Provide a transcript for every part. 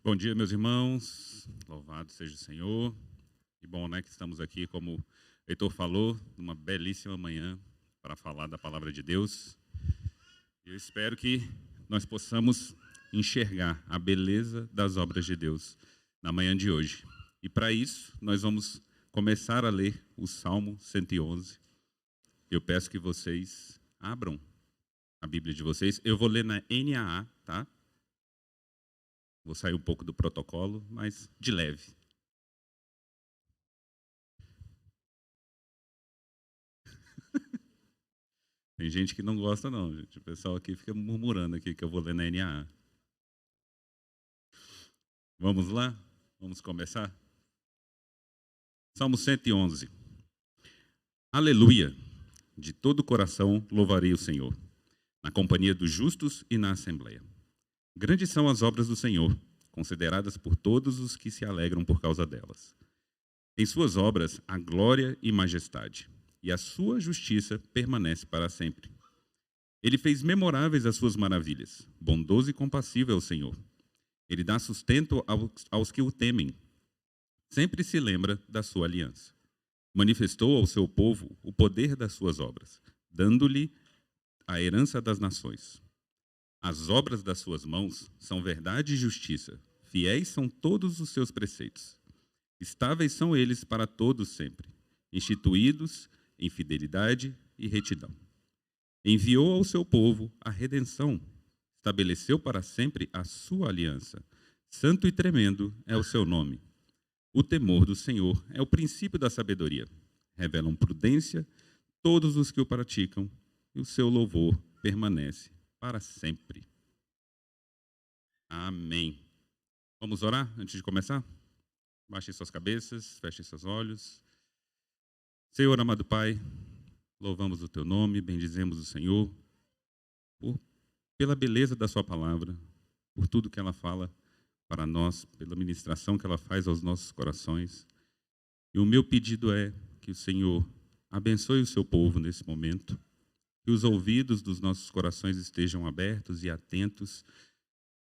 Bom dia, meus irmãos. Louvado seja o Senhor. Que bom, né, que estamos aqui, como o Heitor falou, numa belíssima manhã para falar da palavra de Deus. Eu espero que nós possamos enxergar a beleza das obras de Deus na manhã de hoje. E para isso, nós vamos começar a ler o Salmo 111. Eu peço que vocês abram a Bíblia de vocês. Eu vou ler na NAA, tá? Vou sair um pouco do protocolo, mas de leve. Tem gente que não gosta, não, gente. O pessoal aqui fica murmurando aqui que eu vou ler na NAA. Vamos lá? Vamos começar? Salmo 111. Aleluia! De todo o coração louvarei o Senhor, na companhia dos justos e na assembleia. Grandes são as obras do Senhor, consideradas por todos os que se alegram por causa delas. Em suas obras há glória e majestade, e a sua justiça permanece para sempre. Ele fez memoráveis as suas maravilhas. Bondoso e compassivo é o Senhor. Ele dá sustento aos que o temem. Sempre se lembra da sua aliança. Manifestou ao seu povo o poder das suas obras, dando-lhe a herança das nações. As obras das suas mãos são verdade e justiça. Fiéis são todos os seus preceitos. Estáveis são eles para todos sempre, instituídos em fidelidade e retidão. Enviou ao seu povo a redenção, estabeleceu para sempre a sua aliança. Santo e tremendo é o seu nome. O temor do Senhor é o princípio da sabedoria. Revelam prudência todos os que o praticam, e o seu louvor permanece para sempre. Amém. Vamos orar antes de começar? Baixem suas cabeças, fechem seus olhos. Senhor, amado Pai, louvamos o Teu nome, bendizemos o Senhor pela beleza da Sua palavra, por tudo que ela fala para nós, pela ministração que ela faz aos nossos corações. E o meu pedido é que o Senhor abençoe o Seu povo nesse momento, que os ouvidos dos nossos corações estejam abertos e atentos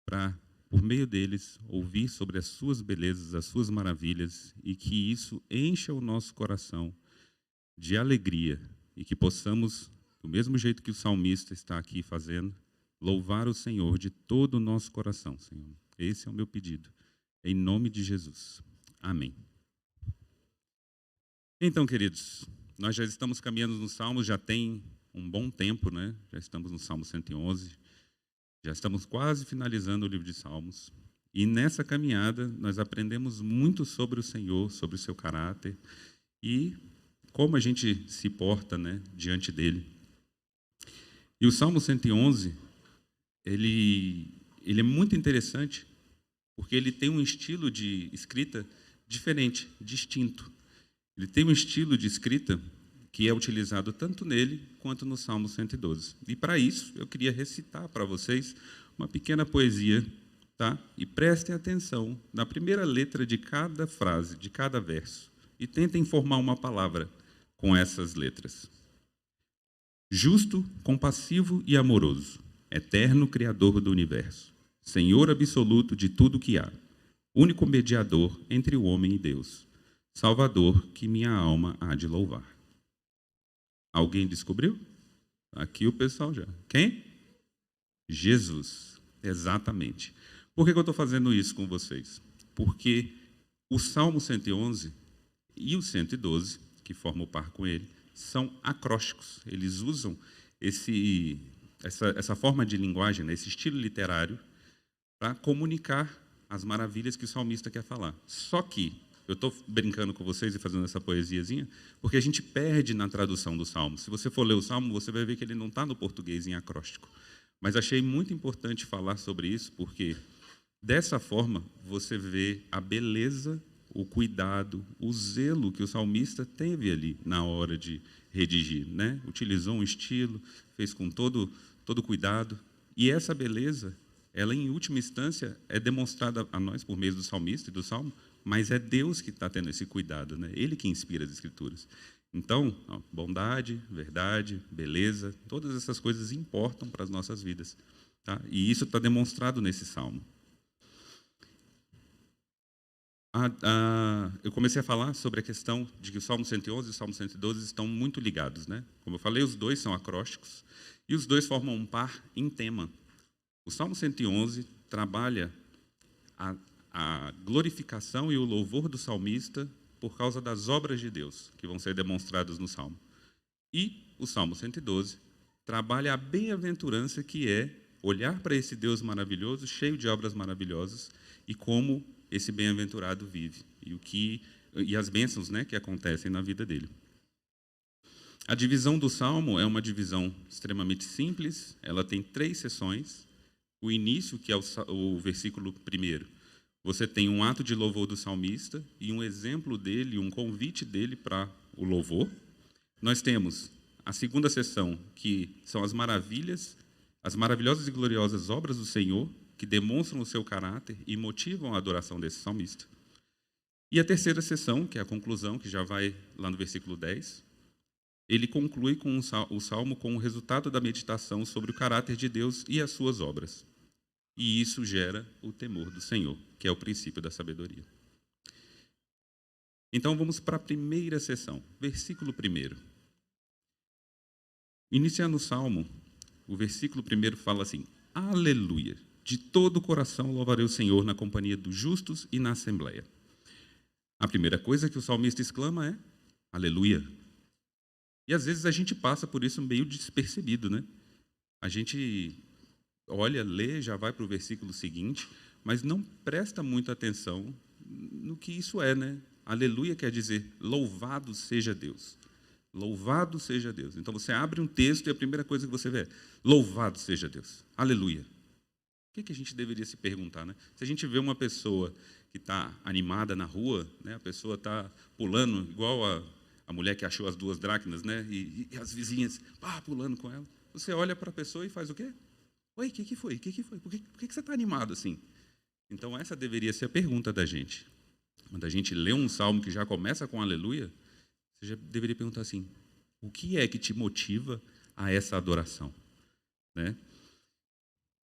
para, por meio deles, ouvir sobre as Suas belezas, as Suas maravilhas, e que isso encha o nosso coração de alegria e que possamos, do mesmo jeito que o salmista está aqui fazendo, louvar o Senhor de todo o nosso coração, Senhor. Esse é o meu pedido, em nome de Jesus. Amém. Então, queridos, nós já estamos caminhando no Salmo, já tem um bom tempo, né? Já estamos no Salmo 111, já estamos quase finalizando o livro de Salmos. E nessa caminhada, nós aprendemos muito sobre o Senhor, sobre o seu caráter e como a gente se porta, né, diante dele. E o Salmo 111, ele é muito interessante, porque ele tem um estilo de escrita diferente, distinto. Ele tem um estilo de escrita que é utilizado tanto nele quanto no Salmo 112. E para isso, eu queria recitar para vocês uma pequena poesia, tá? E prestem atenção na primeira letra de cada frase, de cada verso, e tentem formar uma palavra com essas letras. Justo, compassivo e amoroso, eterno Criador do universo, Senhor absoluto de tudo que há, único mediador entre o homem e Deus, Salvador que minha alma há de louvar. Alguém descobriu? Aqui o pessoal já. Quem? Jesus, exatamente. Por que eu estou fazendo isso com vocês? Porque o Salmo 111 e o 112, que formam par com ele, são acrósticos. Eles usam essa forma de linguagem, né, esse estilo literário, para comunicar as maravilhas que o salmista quer falar. Só que eu estou brincando com vocês e fazendo essa poesiazinha, porque a gente perde na tradução do Salmo. Se você for ler o Salmo, você vai ver que ele não está no português em acróstico. Mas achei muito importante falar sobre isso, porque dessa forma você vê a beleza, o cuidado, o zelo que o salmista teve ali na hora de redigir, né? Utilizou um estilo, fez com todo cuidado. E essa beleza, ela em última instância é demonstrada a nós por meio do salmista e do salmo, mas é Deus que está tendo esse cuidado, né? Ele que inspira as Escrituras. Então, bondade, verdade, beleza, todas essas coisas importam para as nossas vidas, tá? E isso está demonstrado nesse salmo. Eu comecei a falar sobre a questão de que o Salmo 111 e o Salmo 112 estão muito ligados, né? Como eu falei, os dois são acrósticos e os dois formam um par em tema. O Salmo 111 trabalha a glorificação e o louvor do salmista por causa das obras de Deus que vão ser demonstradas no Salmo. E o Salmo 112 trabalha a bem-aventurança, que é olhar para esse Deus maravilhoso, cheio de obras maravilhosas, e como esse bem-aventurado vive, e as bênçãos, né, que acontecem na vida dele. A divisão do Salmo é uma divisão extremamente simples, ela tem 3 seções. O início, que é o versículo 1, você tem um ato de louvor do salmista e um exemplo dele, um convite dele para o louvor. Nós temos a segunda seção, que são as maravilhosas e gloriosas obras do Senhor, que demonstram o seu caráter e motivam a adoração desse salmista. E a terceira seção, que é a conclusão, que já vai lá no versículo 10, ele conclui com o salmo com o resultado da meditação sobre o caráter de Deus e as suas obras. E isso gera o temor do Senhor, que é o princípio da sabedoria. Então vamos para a primeira seção, versículo 1. Iniciando o salmo, o versículo 1 fala assim: Aleluia! De todo o coração louvarei o Senhor na companhia dos justos e na assembleia. A primeira coisa que o salmista exclama é: Aleluia! E às vezes a gente passa por isso meio despercebido, né? A gente olha, lê, já vai para o versículo seguinte, mas não presta muita atenção no que isso é, né? Aleluia quer dizer louvado seja Deus. Louvado seja Deus. Então você abre um texto e a primeira coisa que você vê é: louvado seja Deus. Aleluia. O que a gente deveria se perguntar, né? Se a gente vê uma pessoa que está animada na rua, né? A pessoa está pulando, igual a mulher que achou as 2 dracmas, né? E as vizinhas pulando com ela. Você olha para a pessoa e faz o quê? Oi, o que foi? O que foi? Por que você está animado assim? Então, essa deveria ser a pergunta da gente. Quando a gente lê um salmo que já começa com aleluia, você já deveria perguntar assim: o que é que te motiva a essa adoração? Né?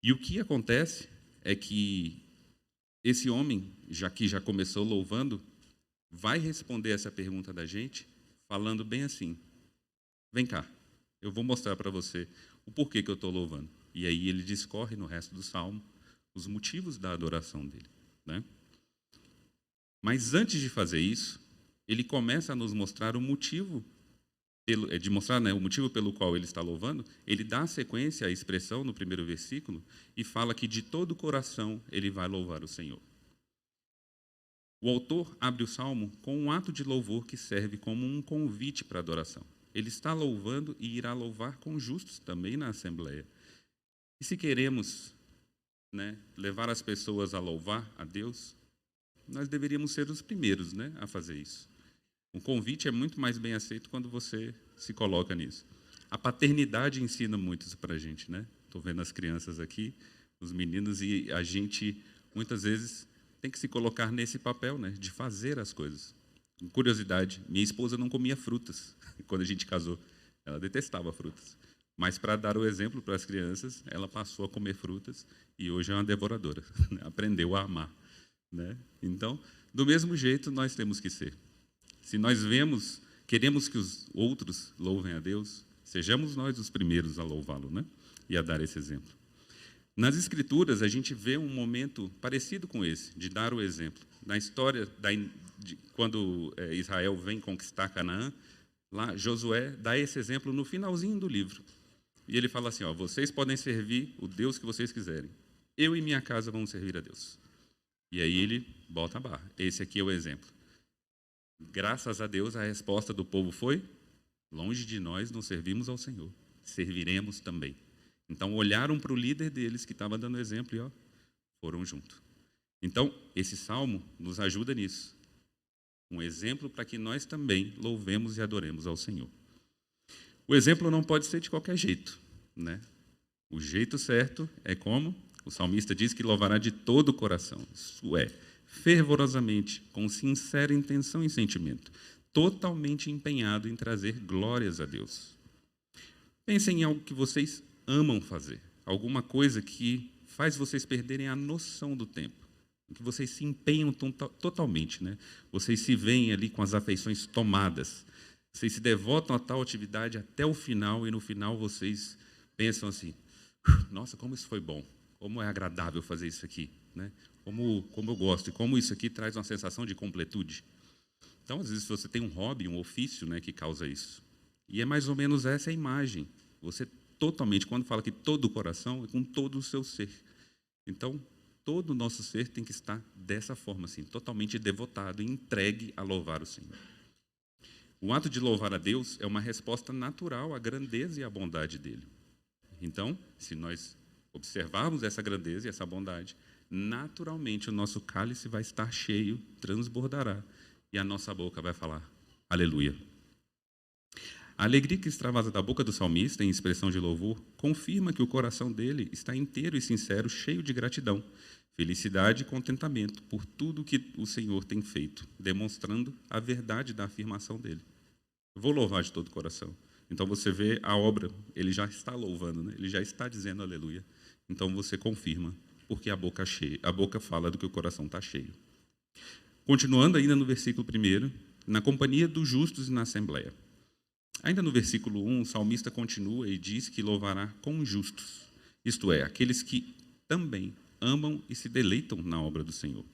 E o que acontece é que esse homem, já que já começou louvando, vai responder essa pergunta da gente falando bem assim: vem cá, eu vou mostrar para você o porquê que eu estou louvando. E aí ele discorre no resto do salmo os motivos da adoração dele, né? Mas antes de fazer isso, ele começa a nos mostrar o motivo, o motivo pelo qual ele está louvando. Ele dá sequência à expressão no primeiro versículo e fala que de todo o coração ele vai louvar o Senhor. O autor abre o salmo com um ato de louvor que serve como um convite para a adoração. Ele está louvando e irá louvar com justos também na assembleia. E se queremos, né, levar as pessoas a louvar a Deus, nós deveríamos ser os primeiros, né, a fazer isso. O convite é muito mais bem aceito quando você se coloca nisso. A paternidade ensina muito isso para a gente, né? Estou vendo as crianças aqui, os meninos, e a gente, muitas vezes, tem que se colocar nesse papel, né, de fazer as coisas. Curiosidade, minha esposa não comia frutas quando a gente casou. Ela detestava frutas. Mas, para dar o exemplo para as crianças, ela passou a comer frutas e hoje é uma devoradora. Aprendeu a amar, né? Então, do mesmo jeito, nós temos que ser. Se nós queremos que os outros louvem a Deus, sejamos nós os primeiros a louvá-lo, né? E a dar esse exemplo. Nas Escrituras, a gente vê um momento parecido com esse, de dar o exemplo. Na história, quando Israel vem conquistar Canaã, lá Josué dá esse exemplo no finalzinho do livro. E ele fala assim: vocês podem servir o Deus que vocês quiserem. Eu e minha casa vamos servir a Deus. E aí ele bota a barra. Esse aqui é o exemplo. Graças a Deus, a resposta do povo foi: longe de nós não servimos ao Senhor, serviremos também. Então, olharam para o líder deles, que estava dando exemplo, e foram junto. Então, esse salmo nos ajuda nisso. Um exemplo para que nós também louvemos e adoremos ao Senhor. O exemplo não pode ser de qualquer jeito, né? O jeito certo é como o salmista diz, que louvará de todo o coração. Isso é, fervorosamente, com sincera intenção e sentimento, totalmente empenhado em trazer glórias a Deus. Pensem em algo que vocês amam fazer, alguma coisa que faz vocês perderem a noção do tempo. em que vocês se empenham totalmente, né? Vocês se veem ali com as afeições tomadas. Vocês se devotam a tal atividade até o final, e no final vocês pensam assim: nossa, como isso foi bom, como é agradável fazer isso aqui, né? Como eu gosto, e como isso aqui traz uma sensação de completude. Então, às vezes, você tem um hobby, um ofício, né, que causa isso. E é mais ou menos essa a imagem. Você totalmente, quando fala que todo o coração, é com todo o seu ser. Então, todo o nosso ser tem que estar dessa forma, assim, totalmente devotado e entregue a louvar o Senhor. O ato de louvar a Deus é uma resposta natural à grandeza e à bondade dele. Então, se nós observarmos essa grandeza e essa bondade, naturalmente o nosso cálice vai estar cheio, transbordará, e a nossa boca vai falar aleluia. A alegria que extravasa da boca do salmista, em expressão de louvor, confirma que o coração dele está inteiro e sincero, cheio de gratidão, felicidade e contentamento por tudo que o Senhor tem feito, demonstrando a verdade da afirmação dele. Eu vou louvar de todo o coração. Então você vê a obra, ele já está louvando, né? Ele já está dizendo aleluia. Então você confirma, porque a boca fala do que o coração está cheio. Continuando ainda no versículo 1, na companhia dos justos e na assembleia. Ainda no versículo 1, o salmista continua e diz que louvará com os justos, isto é, aqueles que também amam e se deleitam na obra do Senhor.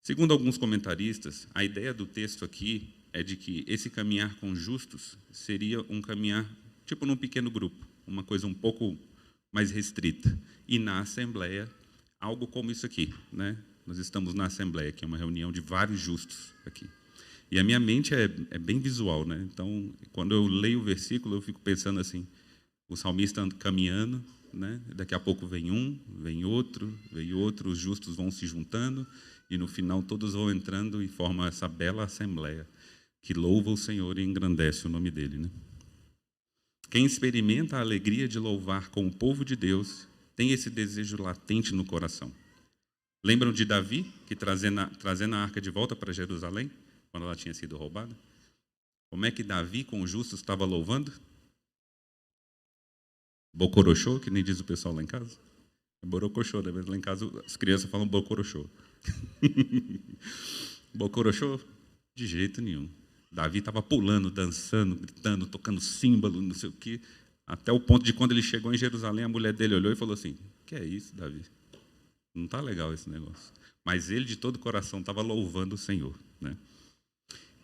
Segundo alguns comentaristas, a ideia do texto aqui é de que esse caminhar com justos seria um caminhar tipo num pequeno grupo, uma coisa um pouco mais restrita. E na assembleia, algo como isso aqui, né? Nós estamos na assembleia, que é uma reunião de vários justos aqui. E a minha mente é bem visual, né? Então, quando eu leio o versículo, eu fico pensando assim: o salmista caminhando, né? Daqui a pouco vem outro, os justos vão se juntando, e no final todos vão entrando e formam essa bela assembleia que louva o Senhor e engrandece o nome dele, né? Quem experimenta a alegria de louvar com o povo de Deus tem esse desejo latente no coração. Lembram de Davi, que trazendo a arca de volta para Jerusalém, quando ela tinha sido roubada? Como é que Davi, com os justos, estava louvando? Bocorochô, que nem diz o pessoal lá em casa. É borocochô, né? Lá em casa as crianças falam bocorochô. Bocorochô? De jeito nenhum. Davi estava pulando, dançando, gritando, tocando símbolo, não sei o quê, até o ponto de quando ele chegou em Jerusalém, a mulher dele olhou e falou assim: que é isso, Davi? Não está legal esse negócio. Mas ele, de todo o coração, estava louvando o Senhor, né?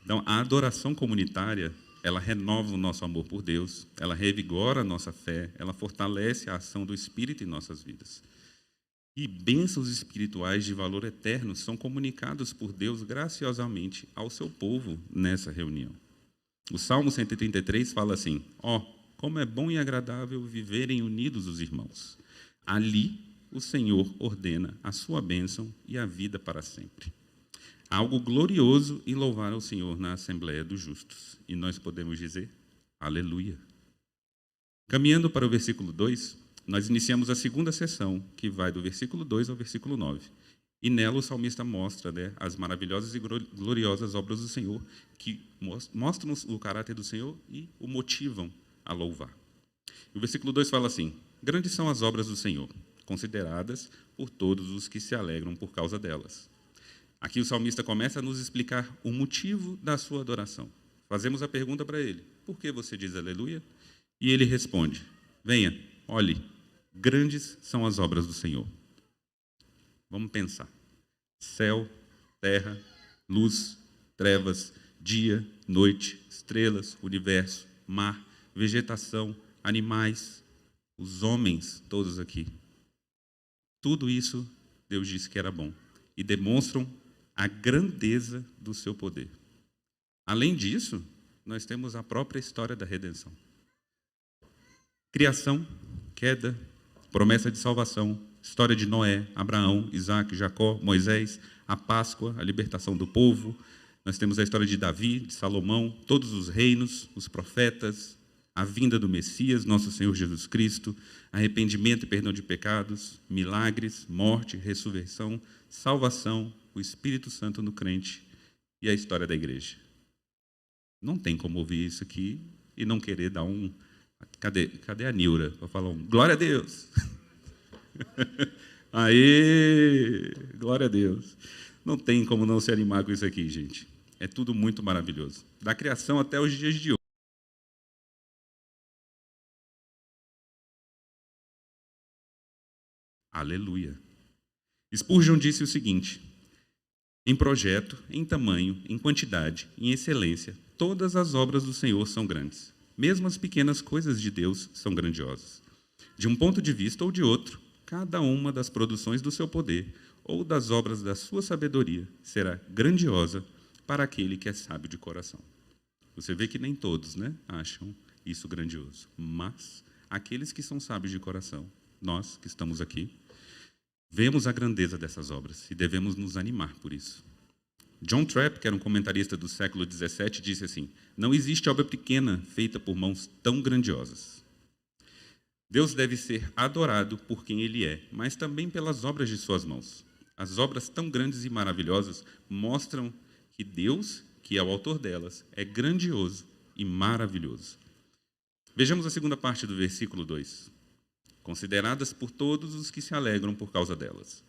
Então, a adoração comunitária, ela renova o nosso amor por Deus, ela revigora a nossa fé, ela fortalece a ação do Espírito em nossas vidas. E bênçãos espirituais de valor eterno são comunicados por Deus graciosamente ao seu povo nessa reunião. O Salmo 133 fala assim: como é bom e agradável viverem unidos os irmãos. Ali o Senhor ordena a sua bênção e a vida para sempre. Há algo glorioso em louvar ao Senhor na Assembleia dos Justos. E nós podemos dizer, aleluia. Caminhando para o versículo 2, nós iniciamos a segunda sessão, que vai do versículo 2 ao versículo 9. E nela o salmista mostra, né, as maravilhosas e gloriosas obras do Senhor, que mostram o caráter do Senhor e o motivam a louvar. O versículo 2 fala assim: grandes são as obras do Senhor, consideradas por todos os que se alegram por causa delas. Aqui o salmista começa a nos explicar o motivo da sua adoração. Fazemos a pergunta para ele: por que você diz aleluia? E ele responde: venha, olhe, grandes são as obras do Senhor. Vamos pensar: céu, terra, luz, trevas, dia, noite, estrelas, universo, mar, vegetação, animais, os homens, todos aqui. Tudo isso Deus disse que era bom e demonstram a grandeza do seu poder. Além disso, nós temos a própria história da redenção. Criação, queda, promessa de salvação, história de Noé, Abraão, Isaac, Jacó, Moisés, a Páscoa, a libertação do povo. Nós temos a história de Davi, de Salomão, todos os reinos, os profetas, a vinda do Messias, nosso Senhor Jesus Cristo, arrependimento e perdão de pecados, milagres, morte, ressurreição, salvação, o Espírito Santo no crente e a história da igreja. Não tem como ouvir isso aqui e não querer dar um... Cadê a Nilra? Para falar glória a Deus. Aê! Glória a Deus. Não tem como não se animar com isso aqui, gente. É tudo muito maravilhoso. Da criação até os dias de hoje. Aleluia. Spurgeon disse o seguinte: em projeto, em tamanho, em quantidade, em excelência, todas as obras do Senhor são grandes. Mesmo as pequenas coisas de Deus são grandiosas. De um ponto de vista ou de outro, cada uma das produções do seu poder ou das obras da sua sabedoria será grandiosa para aquele que é sábio de coração. Você vê que nem todos, né, acham isso grandioso, mas aqueles que são sábios de coração, nós que estamos aqui, vemos a grandeza dessas obras e devemos nos animar por isso. John Trapp, que era um comentarista do século XVII, disse assim: não existe obra pequena feita por mãos tão grandiosas. Deus deve ser adorado por quem Ele é, mas também pelas obras de suas mãos. As obras tão grandes e maravilhosas mostram que Deus, que é o autor delas, é grandioso e maravilhoso. Vejamos a segunda parte do versículo 2. Consideradas por todos os que se alegram por causa delas.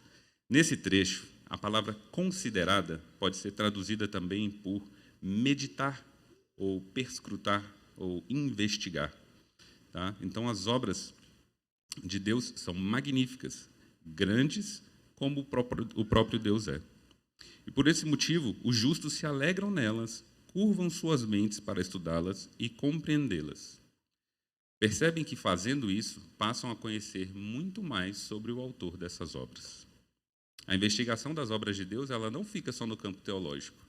Nesse trecho, a palavra considerada pode ser traduzida também por meditar, ou perscrutar, ou investigar. Tá? Então, as obras de Deus são magníficas, grandes, como o próprio Deus é. E por esse motivo, os justos se alegram nelas, curvam suas mentes para estudá-las e compreendê-las. Percebem que, fazendo isso, passam a conhecer muito mais sobre o autor dessas obras. A investigação das obras de Deus, ela não fica só no campo teológico.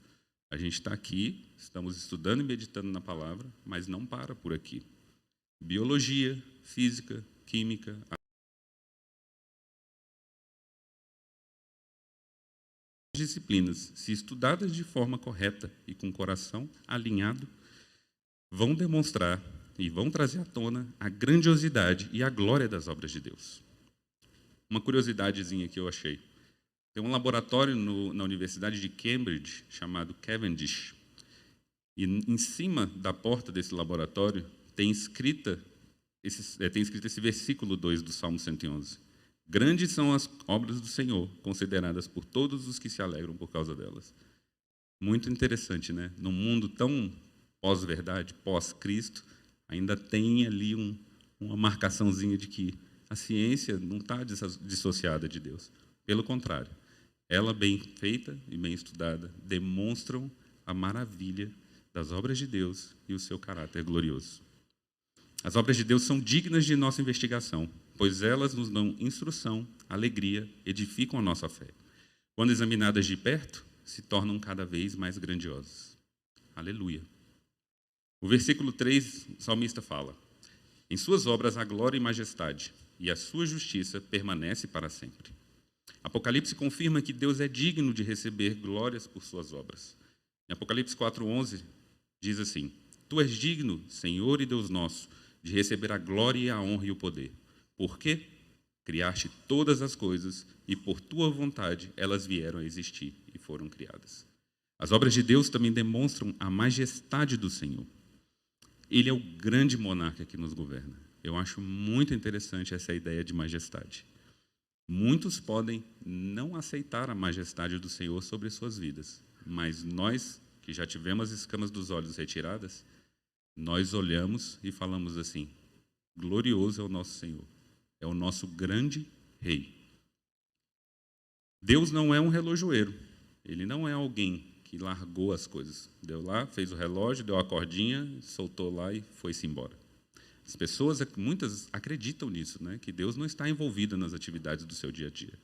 A gente está aqui, estamos estudando e meditando na palavra, mas não para por aqui. Biologia, física, química, as disciplinas, se estudadas de forma correta e com o coração alinhado, vão demonstrar e vão trazer à tona a grandiosidade e a glória das obras de Deus. Uma curiosidadezinha que eu achei. Tem um laboratório na Universidade de Cambridge, chamado Cavendish, e em cima da porta desse laboratório tem escrito esse versículo 2 do Salmo 111. Grandes são as obras do Senhor, consideradas por todos os que se alegram por causa delas. Muito interessante, né? Num mundo tão pós-verdade, pós-Cristo, ainda tem ali uma marcaçãozinha de que a ciência não está dissociada de Deus. Pelo contrário, ela, bem feita e bem estudada, demonstram a maravilha das obras de Deus e o seu caráter glorioso. As obras de Deus são dignas de nossa investigação, pois elas nos dão instrução, alegria, edificam a nossa fé. Quando examinadas de perto, se tornam cada vez mais grandiosas. Aleluia. O versículo 3, o salmista fala: em suas obras há glória e majestade, e a sua justiça permanece para sempre. Apocalipse confirma que Deus é digno de receber glórias por suas obras. Em Apocalipse 4:11 diz assim: tu és digno, Senhor e Deus nosso, de receber a glória e a honra e o poder. Por quê? Criaste todas as coisas e por tua vontade elas vieram a existir e foram criadas. As obras de Deus também demonstram a majestade do Senhor. Ele é o grande monarca que nos governa. Eu acho muito interessante essa ideia de majestade. Muitos podem não aceitar a majestade do Senhor sobre suas vidas, mas nós, que já tivemos as escamas dos olhos retiradas, nós olhamos e falamos assim: glorioso é o nosso Senhor, é o nosso grande Rei. Deus não é um relojoeiro, Ele não é alguém que largou as coisas. Deu lá, fez o relógio, deu a cordinha, soltou lá e foi-se embora. As pessoas, muitas, acreditam nisso, né? Que Deus não está envolvido nas atividades do seu dia a dia.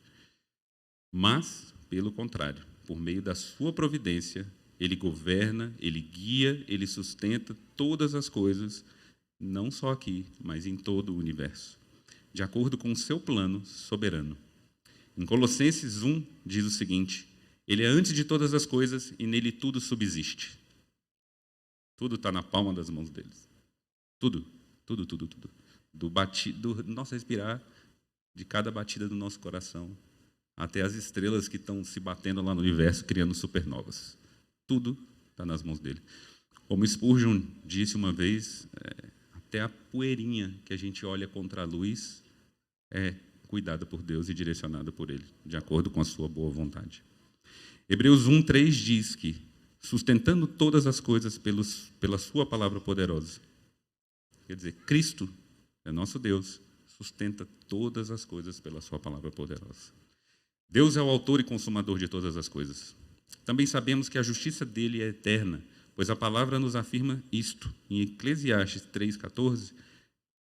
Mas, pelo contrário, por meio da sua providência, Ele governa, Ele guia, Ele sustenta todas as coisas, não só aqui, mas em todo o universo, de acordo com o seu plano soberano. Em Colossenses 1, diz o seguinte: Ele é antes de todas as coisas e nele tudo subsiste. Tudo está na palma das mãos deles. Tudo, tudo, tudo, tudo. Do nosso respirar, de cada batida do nosso coração, até as estrelas que estão se batendo lá no universo, criando supernovas. Tudo está nas mãos dele. Como Spurgeon disse uma vez, até a poeirinha que a gente olha contra a luz é cuidada por Deus e direcionada por Ele, de acordo com a sua boa vontade. Hebreus 1:3 diz que, sustentando todas as coisas pela sua palavra poderosa. Quer dizer, Cristo é nosso Deus, sustenta todas as coisas pela sua palavra poderosa. Deus é o autor e consumador de todas as coisas. Também sabemos que a justiça dele é eterna, pois a palavra nos afirma isto. Em Eclesiastes 3:14,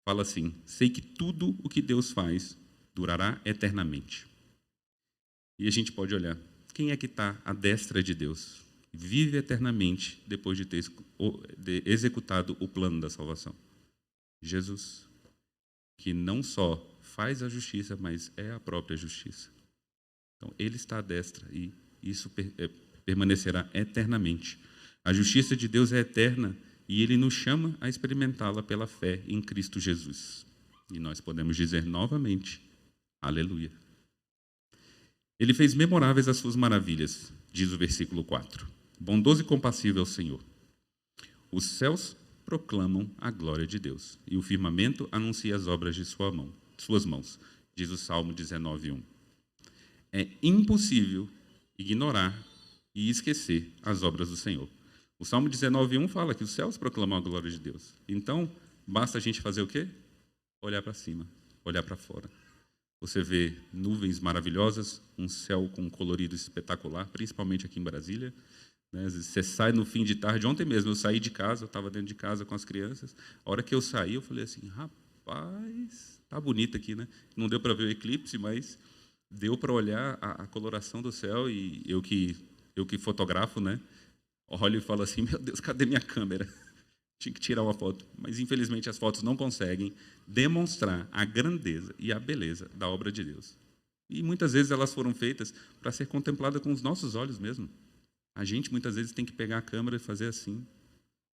fala assim: sei que tudo o que Deus faz durará eternamente. E a gente pode olhar, quem é que está à destra de Deus? Vive eternamente depois de ter executado o plano da salvação. Jesus, que não só faz a justiça, mas é a própria justiça. Então, ele está à destra e isso permanecerá eternamente. A justiça de Deus é eterna e ele nos chama a experimentá-la pela fé em Cristo Jesus. E nós podemos dizer novamente, aleluia. Ele fez memoráveis as suas maravilhas, diz o versículo 4. Bondoso e compassível é o Senhor. Os céus proclamam a glória de Deus, e o firmamento anuncia as obras de suas mãos, diz o Salmo 19:1. É impossível ignorar e esquecer as obras do Senhor. O Salmo 19:1 fala que os céus proclamam a glória de Deus. Então, basta a gente fazer o quê? Olhar para cima, olhar para fora. Você vê nuvens maravilhosas, um céu com um colorido espetacular, principalmente aqui em Brasília. Às vezes você sai no fim de tarde. Ontem mesmo eu saí de casa, eu estava dentro de casa com as crianças. A hora que eu saí, eu falei assim, rapaz, tá bonito aqui, né? Não deu para ver o eclipse, mas deu para olhar a coloração do céu. E eu que fotografo, né? Olho e falo assim, meu Deus, cadê minha câmera? Tinha que tirar uma foto. Mas, infelizmente, as fotos não conseguem demonstrar a grandeza e a beleza da obra de Deus. E, muitas vezes, elas foram feitas para ser contempladas com os nossos olhos mesmo. A gente, muitas vezes, tem que pegar a câmera e fazer assim,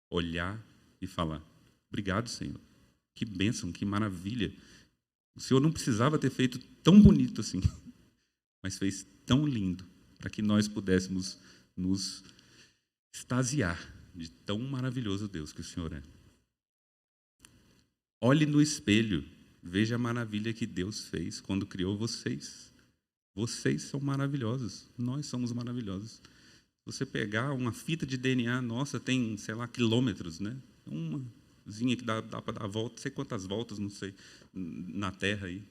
olhar e falar, obrigado, Senhor. Que bênção, que maravilha. O Senhor não precisava ter feito tão bonito assim, mas fez tão lindo, para que nós pudéssemos nos extasiar de tão maravilhoso Deus que o Senhor é. Olhe no espelho, veja a maravilha que Deus fez quando criou vocês. Vocês são maravilhosos, nós somos maravilhosos. Você pegar uma fita de DNA, nossa, tem, sei lá, quilômetros, né? Umazinha que dá para dar a volta, sei quantas voltas, não sei, na Terra aí.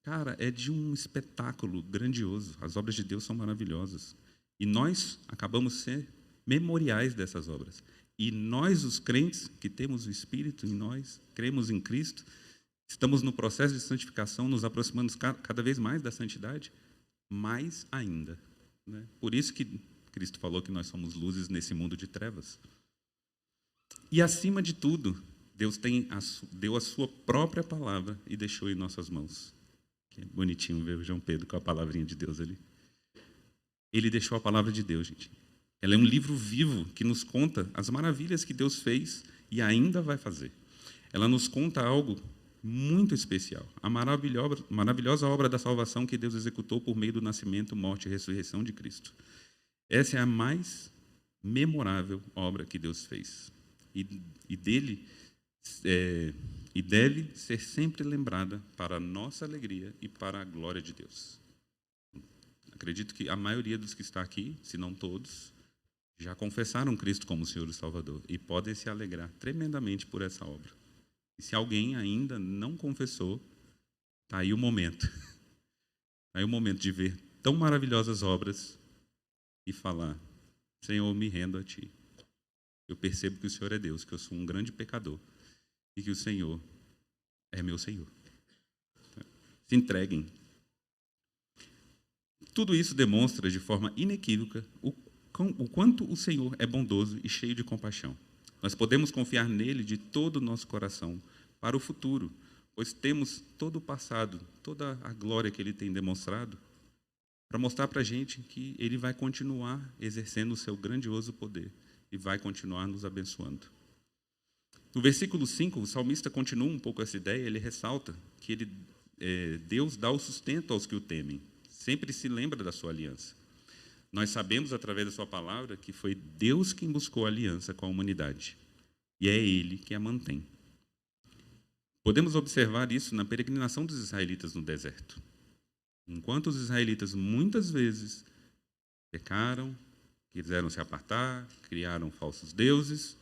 Cara, é de um espetáculo grandioso. As obras de Deus são maravilhosas. E nós acabamos ser memoriais dessas obras. E nós, os crentes, que temos o Espírito em nós, cremos em Cristo, estamos no processo de santificação, nos aproximando cada vez mais da santidade, mais ainda. Né? Por isso que Cristo falou que nós somos luzes nesse mundo de trevas. E, acima de tudo, Deus deu a sua própria palavra e deixou em nossas mãos. Que é bonitinho ver o João Pedro com a palavrinha de Deus ali. Ele deixou a palavra de Deus, gente. Ela é um livro vivo que nos conta as maravilhas que Deus fez e ainda vai fazer. Ela nos conta algo muito especial. A maravilhosa obra da salvação que Deus executou por meio do nascimento, morte e ressurreição de Cristo. Essa é a mais memorável obra que Deus fez. E dele e deve ser sempre lembrada para a nossa alegria e para a glória de Deus. Acredito que a maioria dos que está aqui, se não todos, já confessaram Cristo como Senhor e Salvador e podem se alegrar tremendamente por essa obra. E se alguém ainda não confessou, está aí o momento. Está aí o momento de ver tão maravilhosas obras e falar, Senhor, me rendo a Ti. Eu percebo que o Senhor é Deus, que eu sou um grande pecador e que o Senhor é meu Senhor. Se entreguem. Tudo isso demonstra de forma inequívoca o quanto o Senhor é bondoso e cheio de compaixão. Nós podemos confiar nele de todo o nosso coração para o futuro, pois temos todo o passado, toda a glória que ele tem demonstrado, para mostrar para a gente que ele vai continuar exercendo o seu grandioso poder e vai continuar nos abençoando. No versículo 5, o salmista continua um pouco essa ideia, ele ressalta que Deus dá o sustento aos que o temem, sempre se lembra da sua aliança. Nós sabemos, através da sua palavra, que foi Deus quem buscou a aliança com a humanidade, e é Ele que a mantém. Podemos observar isso na peregrinação dos israelitas no deserto. Enquanto os israelitas muitas vezes pecaram, quiseram se apartar, criaram falsos deuses,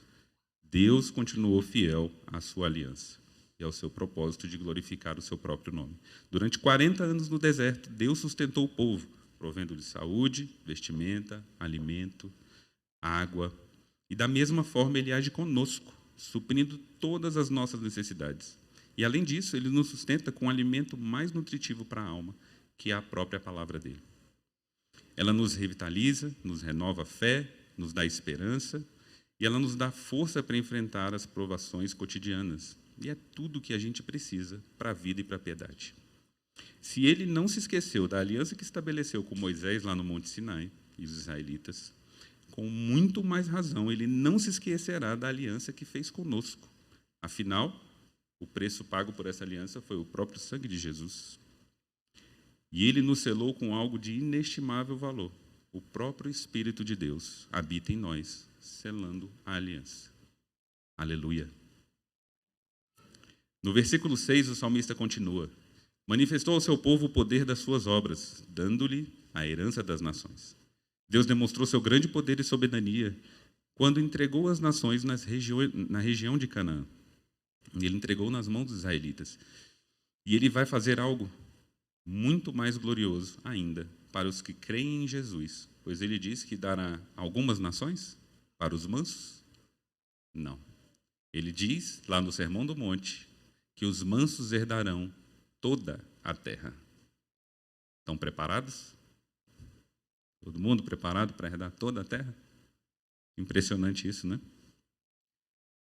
Deus continuou fiel à sua aliança e ao seu propósito de glorificar o seu próprio nome. Durante 40 anos no deserto, Deus sustentou o povo, provendo-lhe saúde, vestimenta, alimento, água. E da mesma forma ele age conosco, suprindo todas as nossas necessidades. E além disso, ele nos sustenta com o alimento mais nutritivo para a alma, que é a própria palavra dele. Ela nos revitaliza, nos renova a fé, nos dá esperança, e ela nos dá força para enfrentar as provações cotidianas. E é tudo o que a gente precisa para a vida e para a piedade. Se ele não se esqueceu da aliança que estabeleceu com Moisés lá no Monte Sinai e os israelitas, com muito mais razão, ele não se esquecerá da aliança que fez conosco. Afinal, o preço pago por essa aliança foi o próprio sangue de Jesus. E ele nos selou com algo de inestimável valor. O próprio Espírito de Deus habita em nós, selando a aliança. Aleluia. No versículo 6, o salmista continua: manifestou ao seu povo o poder das suas obras, dando-lhe a herança das nações. Deus demonstrou seu grande poder e soberania quando entregou as nações na região de Canaã. Ele entregou nas mãos dos israelitas. E ele vai fazer algo muito mais glorioso ainda para os que creem em Jesus, pois ele diz que dará algumas nações para os mansos? Não. Ele diz, lá no Sermão do Monte, que os mansos herdarão toda a terra. Estão preparados? Todo mundo preparado para herdar toda a terra? Impressionante isso, né?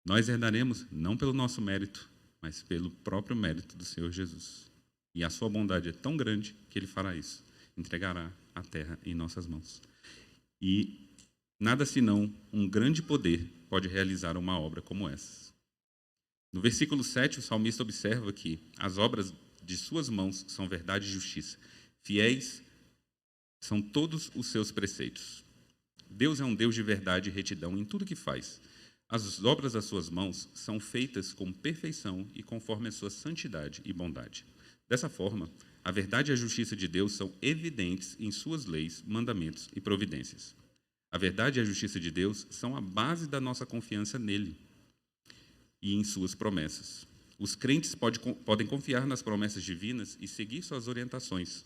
Nós herdaremos não pelo nosso mérito, mas pelo próprio mérito do Senhor Jesus. E a sua bondade é tão grande que ele fará isso. Entregará a terra em nossas mãos. E nada senão um grande poder pode realizar uma obra como essa. No versículo 7, o salmista observa que as obras de suas mãos são verdade e justiça. Fiéis são todos os seus preceitos. Deus é um Deus de verdade e retidão em tudo que faz. As obras das suas mãos são feitas com perfeição e conforme a sua santidade e bondade. Dessa forma, a verdade e a justiça de Deus são evidentes em suas leis, mandamentos e providências. A verdade e a justiça de Deus são a base da nossa confiança nele e em suas promessas. Os crentes podem confiar nas promessas divinas e seguir suas orientações,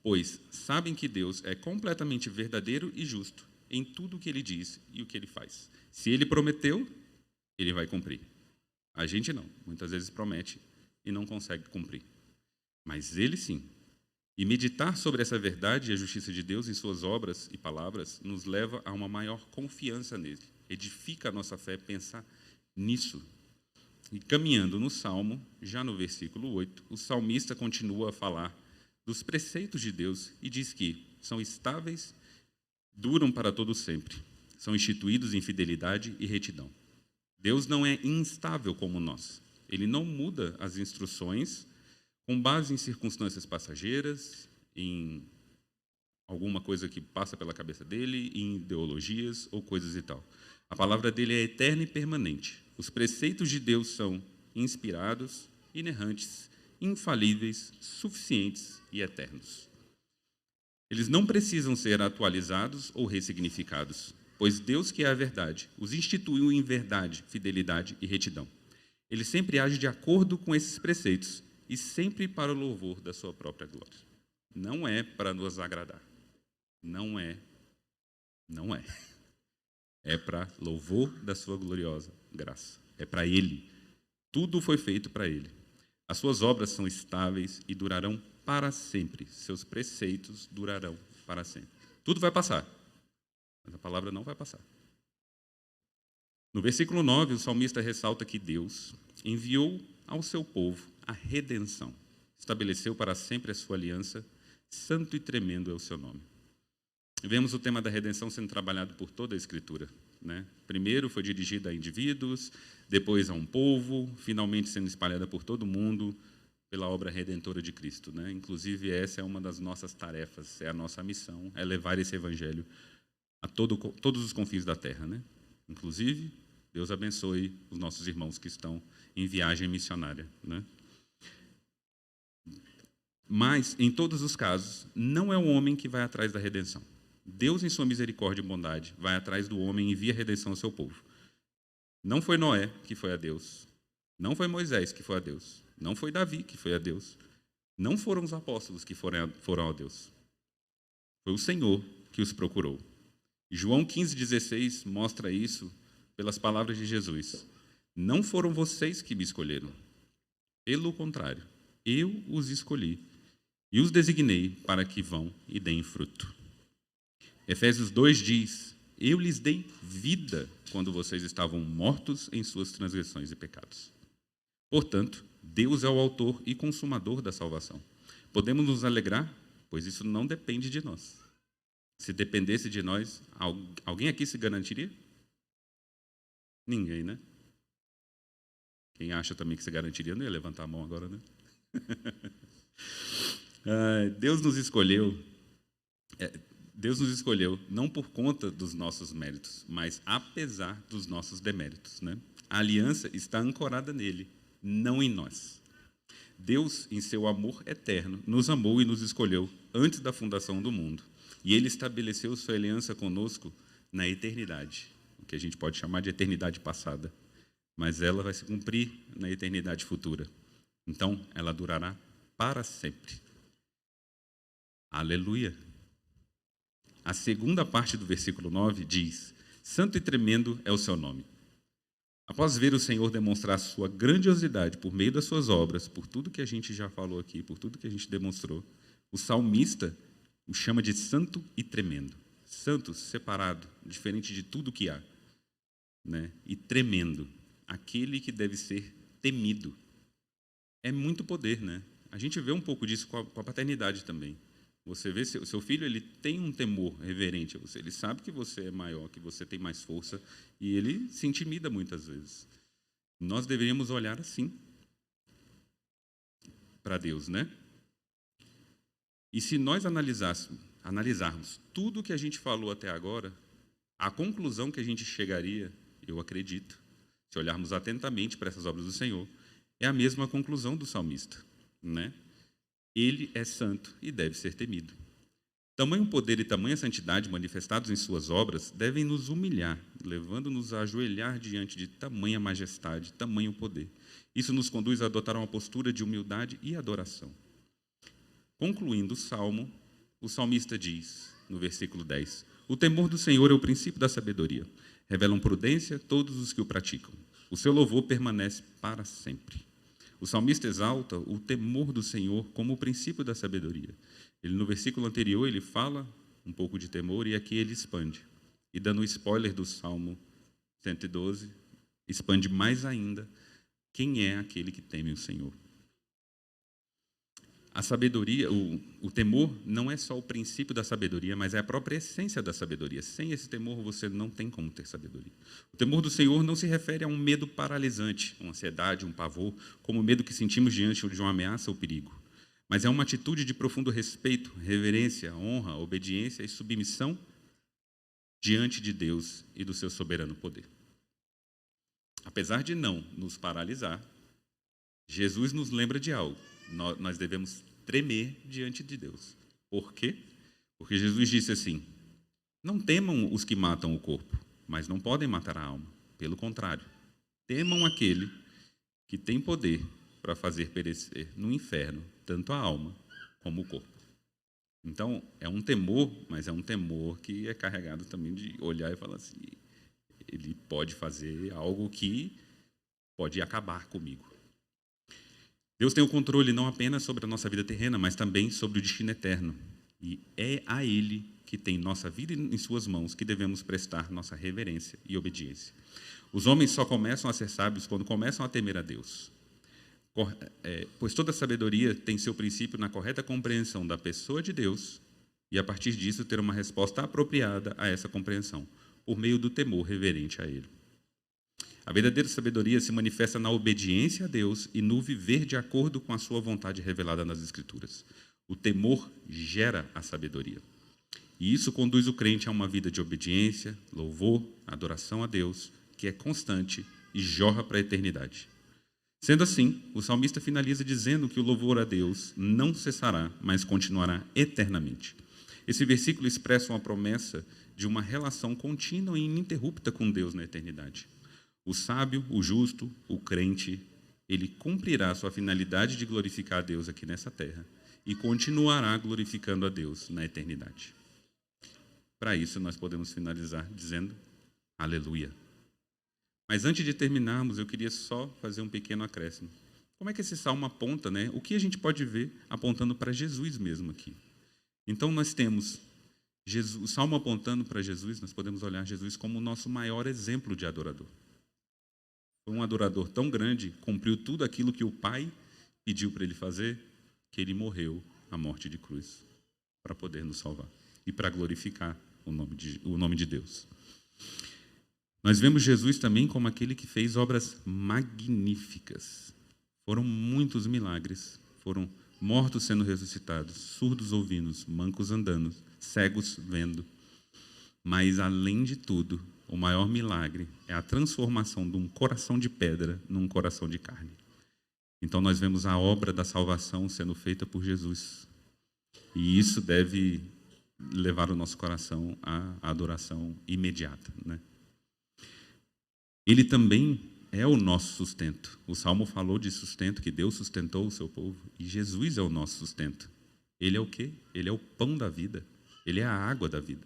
pois sabem que Deus é completamente verdadeiro e justo em tudo o que ele diz e o que ele faz. Se ele prometeu, ele vai cumprir. A gente não. Muitas vezes promete e não consegue cumprir. Mas ele sim. E meditar sobre essa verdade e a justiça de Deus em suas obras e palavras nos leva a uma maior confiança nele. Edifica a nossa fé pensar nisso. E caminhando no Salmo, já no versículo 8, o salmista continua a falar dos preceitos de Deus e diz que são estáveis, duram para todo sempre, são instituídos em fidelidade e retidão. Deus não é instável como nós. Ele não muda as instruções com base em circunstâncias passageiras, em alguma coisa que passa pela cabeça dele, em ideologias ou coisas e tal. A palavra dele é eterna e permanente. Os preceitos de Deus são inspirados, inerrantes, infalíveis, suficientes e eternos. Eles não precisam ser atualizados ou ressignificados, pois Deus, que é a verdade, os instituiu em verdade, fidelidade e retidão. Ele sempre age de acordo com esses preceitos e sempre para o louvor da sua própria glória. Não é para nos agradar. Não é. É para louvor da sua gloriosa graça. É para Ele. Tudo foi feito para Ele. As suas obras são estáveis e durarão para sempre. Seus preceitos durarão para sempre. Tudo vai passar, mas a palavra não vai passar. No versículo 9, o salmista ressalta que Deus enviou ao seu povo a redenção. Estabeleceu para sempre a sua aliança, santo e tremendo é o seu nome. Vemos o tema da redenção sendo trabalhado por toda a Escritura, né? Primeiro foi dirigida a indivíduos, depois a um povo, finalmente sendo espalhada por todo o mundo pela obra redentora de Cristo, né? Inclusive, essa é uma das nossas tarefas, é a nossa missão, é levar esse evangelho a todos os confins da terra, né? Inclusive, Deus abençoe os nossos irmãos que estão em viagem missionária, né? Mas, em todos os casos, não é o homem que vai atrás da redenção. Deus, em sua misericórdia e bondade, vai atrás do homem e envia a redenção ao seu povo. Não foi Noé que foi a Deus. Não foi Moisés que foi a Deus. Não foi Davi que foi a Deus. Não foram os apóstolos que foram a Deus. Foi o Senhor que os procurou. João 15,16 mostra isso pelas palavras de Jesus. Não foram vocês que me escolheram. Pelo contrário, eu os escolhi e os designei para que vão e deem fruto. Efésios 2 diz: eu lhes dei vida quando vocês estavam mortos em suas transgressões e pecados. Portanto, Deus é o autor e consumador da salvação. Podemos nos alegrar, pois isso não depende de nós. Se dependesse de nós, alguém aqui se garantiria? Ninguém, né? Quem acha também que se garantiria não ia levantar a mão agora, né? Deus nos escolheu não por conta dos nossos méritos, mas apesar dos nossos deméritos, né? A aliança está ancorada nele, não em nós. Deus, em seu amor eterno, nos amou e nos escolheu antes da fundação do mundo. E ele estabeleceu sua aliança conosco na eternidade, o que a gente pode chamar de eternidade passada. Mas ela vai se cumprir na eternidade futura. Então, ela durará para sempre. Aleluia! A segunda parte do versículo 9 diz: santo e tremendo é o seu nome. Após ver o Senhor demonstrar sua grandiosidade por meio das suas obras, por tudo que a gente já falou aqui, por tudo que a gente demonstrou, o salmista o chama de santo e tremendo. Santo, separado, diferente de tudo que há, né? E tremendo, aquele que deve ser temido. É muito poder, né? A gente vê um pouco disso com a paternidade também. Você vê seu filho, ele tem um temor reverente a você. Ele sabe que você é maior, que você tem mais força, e ele se intimida muitas vezes. Nós deveríamos olhar assim para Deus, né? E se nós analisarmos tudo o que a gente falou até agora, a conclusão que a gente chegaria, eu acredito, se olharmos atentamente para essas obras do Senhor, é a mesma conclusão do salmista, né? Ele é santo e deve ser temido. Tamanho poder e tamanha santidade manifestados em suas obras devem nos humilhar, levando-nos a ajoelhar diante de tamanha majestade, tamanho poder. Isso nos conduz a adotar uma postura de humildade e adoração. Concluindo o salmo, o salmista diz, no versículo 10, o temor do Senhor é o princípio da sabedoria. Revelam prudência todos os que o praticam. O seu louvor permanece para sempre. O salmista exalta o temor do Senhor como o princípio da sabedoria. Ele, no versículo anterior, ele fala um pouco de temor e aqui ele expande. E dando um spoiler do Salmo 112, expande mais ainda quem é aquele que teme o Senhor. A sabedoria, o temor não é só o princípio da sabedoria, mas é a própria essência da sabedoria. Sem esse temor, você não tem como ter sabedoria. O temor do Senhor não se refere a um medo paralisante, uma ansiedade, um pavor, como o medo que sentimos diante de uma ameaça ou perigo. Mas é uma atitude de profundo respeito, reverência, honra, obediência e submissão diante de Deus e do seu soberano poder. Apesar de não nos paralisar, Jesus nos lembra de algo. Nós devemos tremer diante de Deus. Por quê? Porque Jesus disse assim: não temam os que matam o corpo, mas não podem matar a alma. Pelo contrário, temam aquele que tem poder para fazer perecer no inferno tanto a alma como o corpo. Então, é um temor, mas é um temor que é carregado também de olhar e falar assim: ele pode fazer algo que pode acabar comigo. Deus tem o controle não apenas sobre a nossa vida terrena, mas também sobre o destino eterno. E é a Ele que tem nossa vida em suas mãos que devemos prestar nossa reverência e obediência. Os homens só começam a ser sábios quando começam a temer a Deus. Pois toda sabedoria tem seu princípio na correta compreensão da pessoa de Deus e, a partir disso, ter uma resposta apropriada a essa compreensão, por meio do temor reverente a Ele. A verdadeira sabedoria se manifesta na obediência a Deus e no viver de acordo com a sua vontade revelada nas Escrituras. O temor gera a sabedoria. E isso conduz o crente a uma vida de obediência, louvor, adoração a Deus, que é constante e jorra para a eternidade. Sendo assim, o salmista finaliza dizendo que o louvor a Deus não cessará, mas continuará eternamente. Esse versículo expressa uma promessa de uma relação contínua e ininterrupta com Deus na eternidade. O sábio, o justo, o crente, ele cumprirá sua finalidade de glorificar a Deus aqui nessa terra e continuará glorificando a Deus na eternidade. Para isso, nós podemos finalizar dizendo aleluia. Mas antes de terminarmos, eu queria só fazer um pequeno acréscimo. Como é que esse salmo aponta, né? O que a gente pode ver apontando para Jesus mesmo aqui? Então, nós temos Jesus, o salmo apontando para Jesus, nós podemos olhar Jesus como o nosso maior exemplo de adorador. Foi um adorador tão grande, cumpriu tudo aquilo que o Pai pediu para ele fazer, que ele morreu a morte de cruz para poder nos salvar e para glorificar o nome de Deus. Nós vemos Jesus também como aquele que fez obras magníficas. Foram muitos milagres, foram mortos sendo ressuscitados, surdos ouvindo, mancos andando, cegos vendo. Mas, além de tudo, o maior milagre é a transformação de um coração de pedra num coração de carne. Então, nós vemos a obra da salvação sendo feita por Jesus. E isso deve levar o nosso coração à adoração imediata, né? Ele também é o nosso sustento. O Salmo falou de sustento, que Deus sustentou o seu povo. E Jesus é o nosso sustento. Ele é o quê? Ele é o pão da vida. Ele é a água da vida.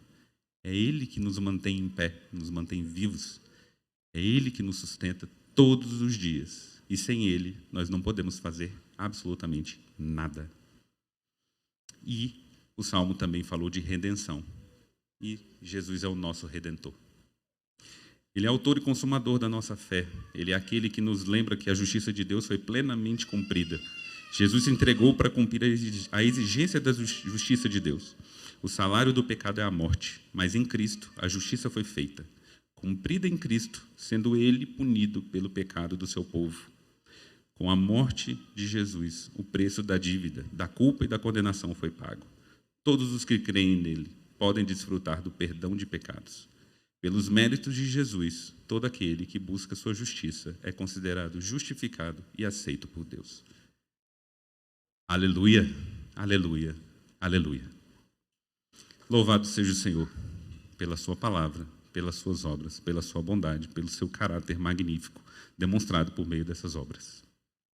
É Ele que nos mantém em pé, nos mantém vivos. É Ele que nos sustenta todos os dias. E sem Ele, nós não podemos fazer absolutamente nada. E o Salmo também falou de redenção. E Jesus é o nosso Redentor. Ele é autor e consumador da nossa fé. Ele é aquele que nos lembra que a justiça de Deus foi plenamente cumprida. Jesus se entregou para cumprir a exigência da justiça de Deus. O salário do pecado é a morte, mas em Cristo a justiça foi feita, cumprida em Cristo, sendo Ele punido pelo pecado do seu povo. Com a morte de Jesus, o preço da dívida, da culpa e da condenação foi pago. Todos os que creem nele podem desfrutar do perdão de pecados. Pelos méritos de Jesus, todo aquele que busca sua justiça é considerado justificado e aceito por Deus. Aleluia, aleluia, aleluia. Louvado seja o Senhor pela sua palavra, pelas suas obras, pela sua bondade, pelo seu caráter magnífico demonstrado por meio dessas obras.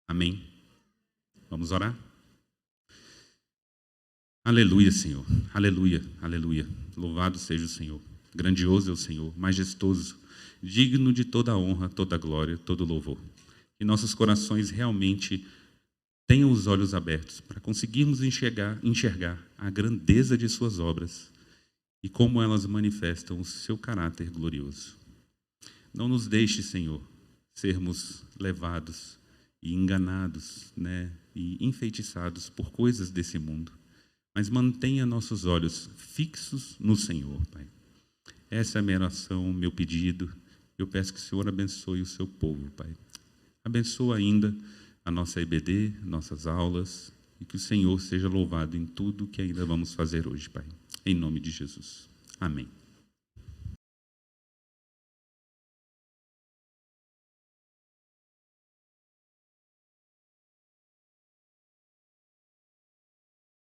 Amém? Vamos orar? Aleluia, Senhor. Aleluia, aleluia. Louvado seja o Senhor. Grandioso é o Senhor, majestoso, digno de toda a honra, toda a glória, todo o louvor. Que nossos corações realmente tenham os olhos abertos para conseguirmos enxergar a grandeza de suas obras e como elas manifestam o seu caráter glorioso. Não nos deixe, Senhor, sermos levados e enganados, né, e enfeitiçados por coisas desse mundo, mas mantenha nossos olhos fixos no Senhor, Pai. Essa é a minha oração, meu pedido. Eu peço que o Senhor abençoe o seu povo, Pai. Abençoa ainda a nossa EBD, nossas aulas, e que o Senhor seja louvado em tudo que ainda vamos fazer hoje, Pai. Em nome de Jesus. Amém.